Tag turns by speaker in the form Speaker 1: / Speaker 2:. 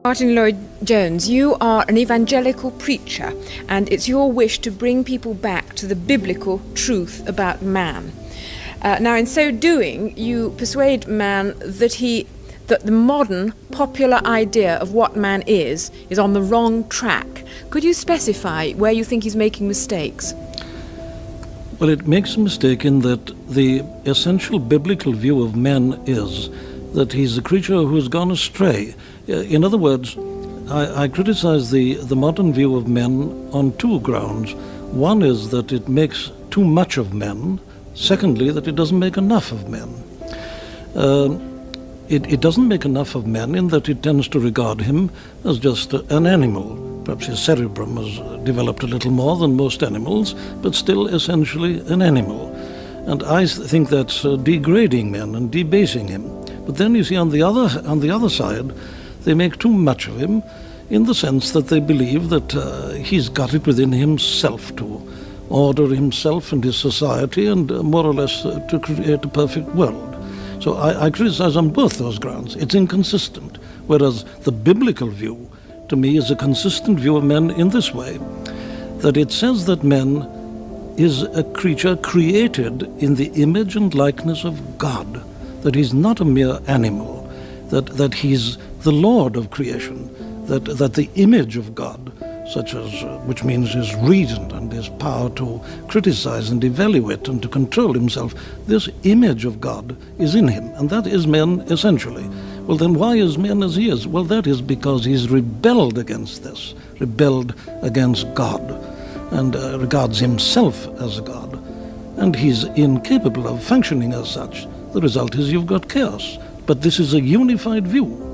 Speaker 1: Martin Lloyd-Jones, you are an evangelical preacher, and it's your wish to bring people back to the biblical truth about man. Now, in so doing, you persuade man that the modern popular idea of what man is on the wrong track. Could you specify where you think he's making mistakes?
Speaker 2: Well, it makes a mistake in that the essential biblical view of man is that he's a creature who has gone astray. In other words, I criticize the modern view of men on two grounds. One is that it makes too much of men. Secondly, that it doesn't make enough of men. It doesn't make enough of men in that it tends to regard him as just an animal. Perhaps his cerebrum has developed a little more than most animals, but still essentially an animal. And I think that's degrading men and debasing him. But then you see on the other side, they make too much of him in the sense that they believe that he's got it within himself to order himself and his society and more or less to create a perfect world. So I criticize on both those grounds. It's inconsistent, whereas the biblical view, to me, is a consistent view of men in this way, that it says that man is a creature created in the image and likeness of God, that he's not a mere animal, that he's the Lord of creation, that the image of God, such as which means his reason and his power to criticize and evaluate and to control himself, this image of God is in him, and that is man essentially. Well, then why is man as he is? Well, that is because he's rebelled against this, rebelled against God, and regards himself as a God, and he's incapable of functioning as such. The result is you've got chaos. But this is a unified view.